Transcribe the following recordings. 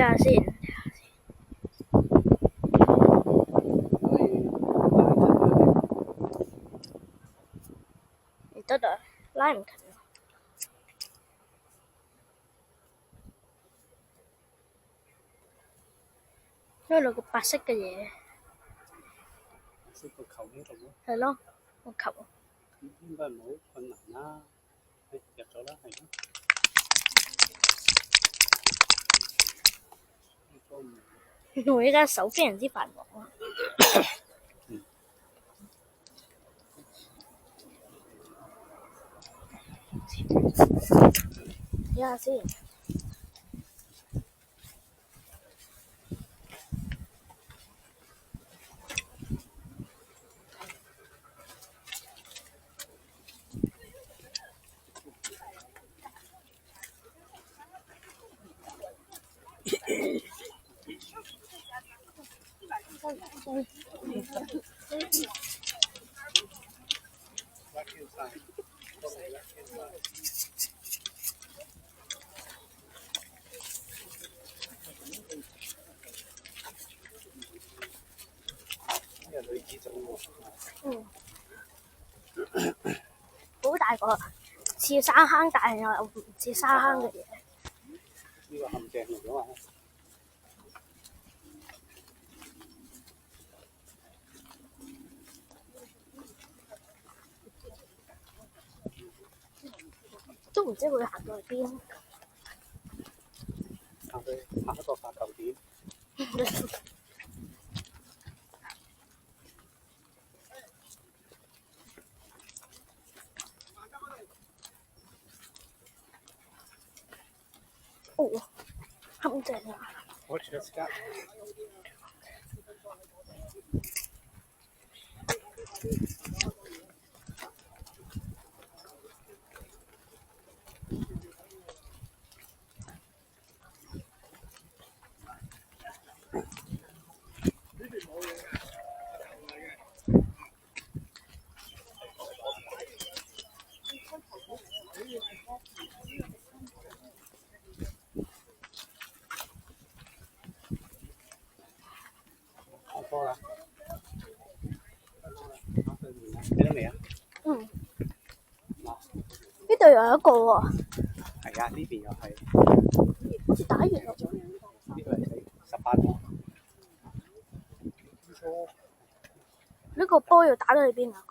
下先。唔得啊，拉唔近啊。因為有個白色嘅嘢。色個球喺度咯。係咯，個球。應該唔好困難啦。入咗啦，係咯。我依家手非常之繁忙啊。睇下先。好大個，似沙坑，但係又唔似沙坑嘅嘢。呢個陷阱嚟㗎嘛。都唔知會行到去邊。行去下一個發球點。哦，陷阱啊！我出㗎。開波啦！睇到未啊？呢度又有一個喎。係啊，呢邊又係。好似打完啦。呢個係18個。呢個波要打到去邊啊？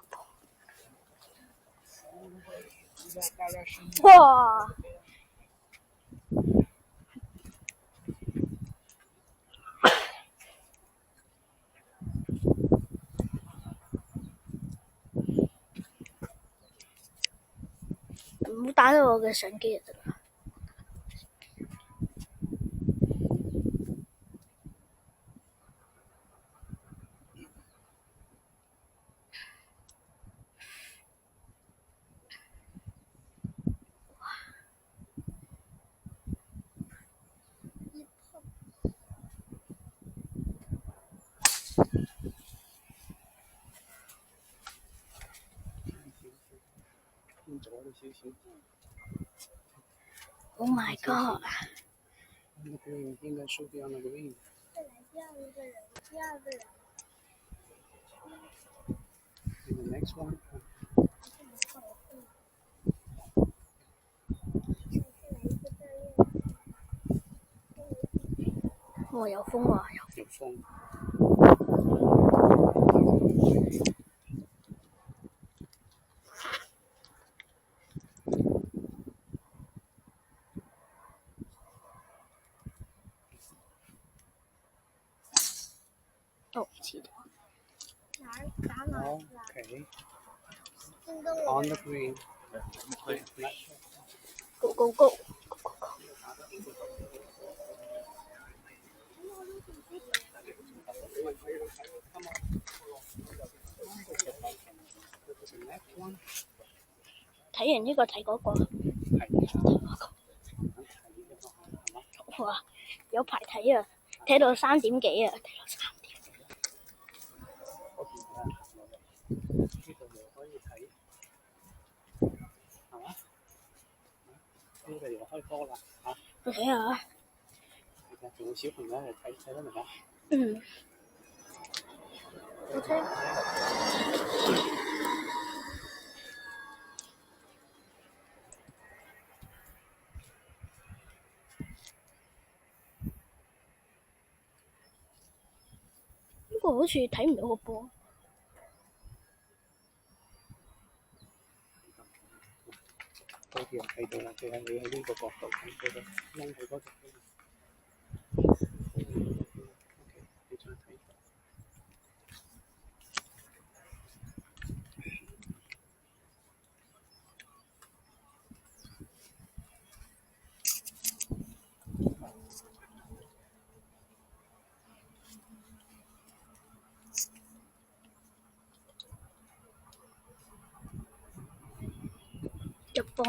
哇！唔好打到我嘅相機就得啦。Oh my god！ 应该输掉那个位置。The next one。哦，有風喎，有風。哦，遲咗。Okay. On the green. Go go go！ 睇完呢個睇嗰個。哇！有排睇啊，睇到3點幾啊，睇到3點。呢度又可以睇，係嘛？呢個又開波啦嚇！我睇下。仲有小朋友嚟睇得明啊？嗯。我聽。呢個好似睇唔到個波。嗰啲人睇到啦，佢係你喺呢個角度睇嗰度，拎佢嗰度。你再睇。入波。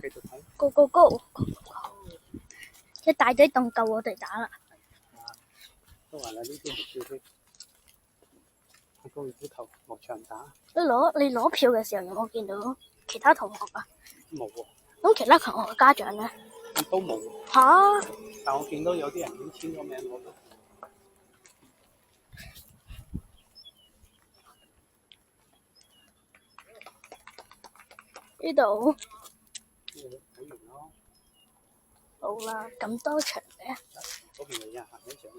繼續睇。Go go go！ 一大堆凳夠我哋打啦。都話啦，呢啲係叫做喺高爾夫球落場打。你攞票嘅時候有冇見到其他同學啊？冇喎。咁其他同學嘅家長咧？都冇。嚇！但我見到有啲人已經簽咗名，我都。呢度。睇完咯。好啦，咁多場嘅。嗰邊有人行緊上。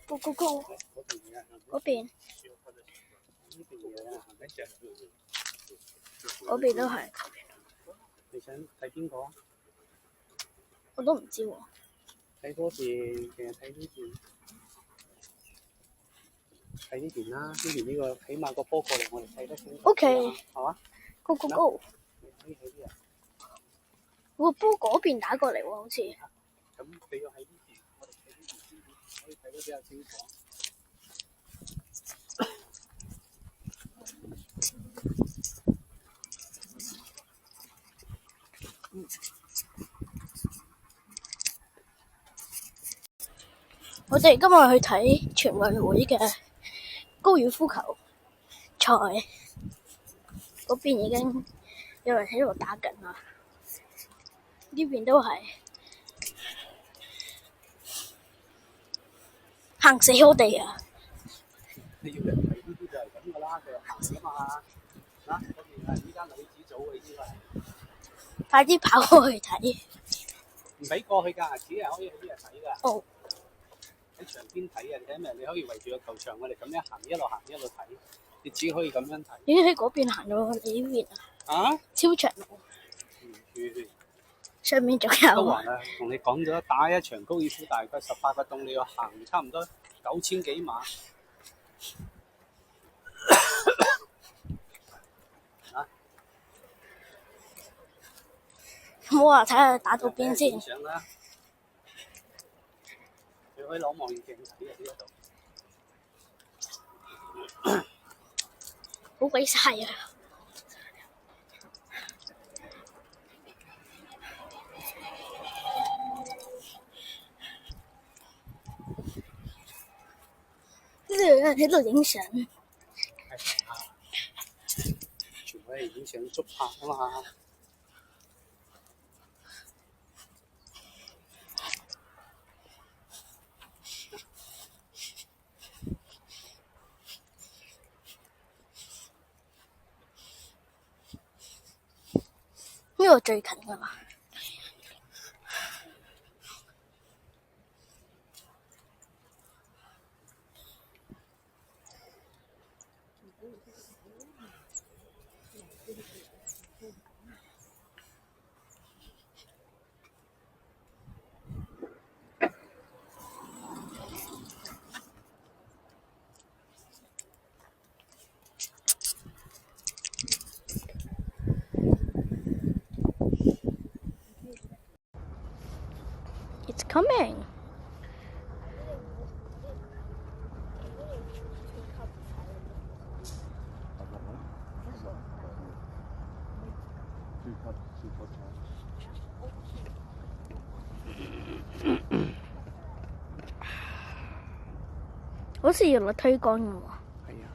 Go go go！ 嗰邊有人行緊。嗰邊。呢邊有人行緊上。嗰邊都係。你想睇邊個？我都唔知喎。睇嗰邊定係睇呢邊？睇呢邊啦，呢邊呢個起碼個波過嚟，我哋睇得清楚。OK。係嘛 ？Go go go！ 你可以喺呢啊。個波嗰邊打過嚟喎，好似。咁你要喺呢邊，我哋睇呢邊先可以睇得比較清楚。我哋今日去睇全運會嘅高爾夫球賽，嗰邊已經有人喺度打緊啦，呢邊都係行死我哋啊！你要人睇呢啲就係咁噶啦，佢行噶嘛。嗱，嗰邊係依家女子組嘅依個係。快啲跑過去睇！唔俾過去㗎，只係可以喺呢度睇㗎。哦。喺場邊睇啊！你睇咩？你可以圍住個球場，我哋咁樣行，一路行一路睇。你只可以咁樣睇。已經喺嗰邊行到我哋呢邊啊！超長路。上面仲有。都話啦，同你講咗，打一場高爾夫大概18個洞，你要行差唔多9000幾碼。啊！好啊，睇下打到邊先。相啦，你可以攞望遠鏡睇啊！呢一度。好鬼曬啊！呢度有人喺度影相。全部係影相捉拍啊嘛。呢個最近㗎嘛。It's coming.好似要攞推杆㗎喎。係啊。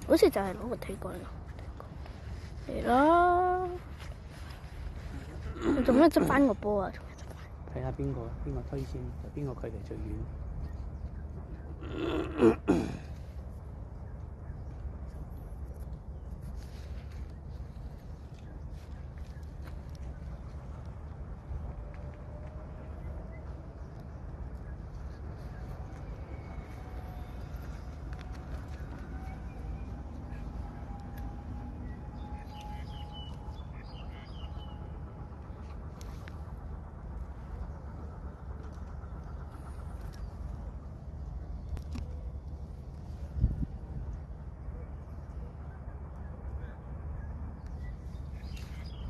好似就係攞個推杆咯。嚟啦！你做咩執翻個波啊？睇下邊個推先，邊個距離最遠。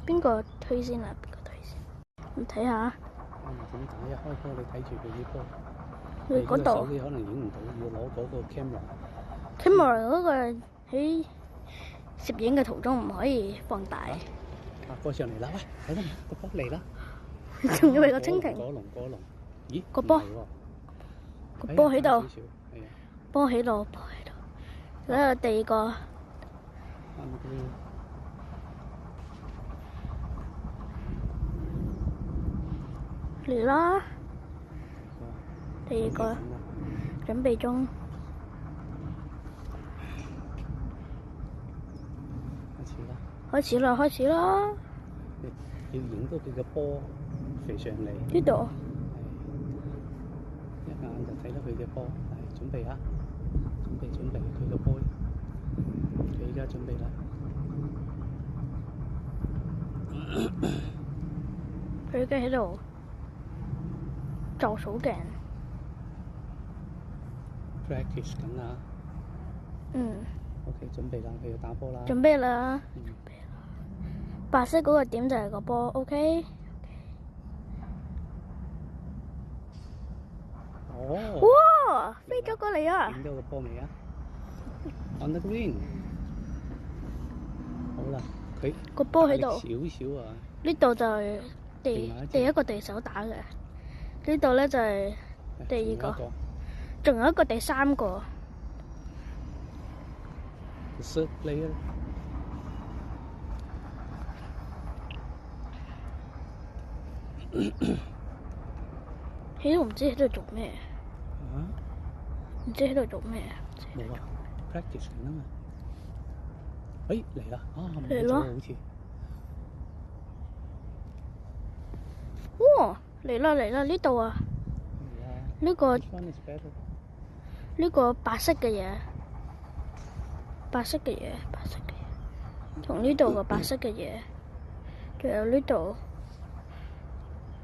邊個推先啊？邊個推先？你睇下。點解一開波你睇住佢啲波？你嗰度手機可能影唔到，要攞嗰個 camera。camera 嗰個喺攝影嘅途中唔可以放大。過上嚟啦，喂，睇到個波嚟啦！仲要係個蜻蜓。過龍。咦？個波。個波喺度。波喺度。睇下第二個。嚟啦！第二個準備中。開始啦！要影到佢嘅波飛上嚟。呢度。一眼就睇到佢嘅波，準備啊！準備佢嘅波，佢而家準備啦。佢而家喺度就數鏡。practice 緊啊！OK， 準備啦，佢要打波啦。準備啦！白色嗰個點就係個波 ，OK。哇！飛咗過嚟啊！影到個波未啊 ？On the green。好啦，佢個波喺度。少啊。呢度就係第一個地手打嘅，呢度咧就係第二個，仲有一個第三個。Third player。喺度唔知喺度做咩？唔知喺度做咩？冇啊 ，practice 緊啊嘛。嚟啦！嚟咯！好似。哇！嚟啦！呢度啊！呢個白色嘅嘢，同呢度個白色嘅嘢，仲有呢度，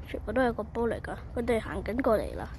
全部都係個波嚟㗎。佢哋行緊過嚟啦。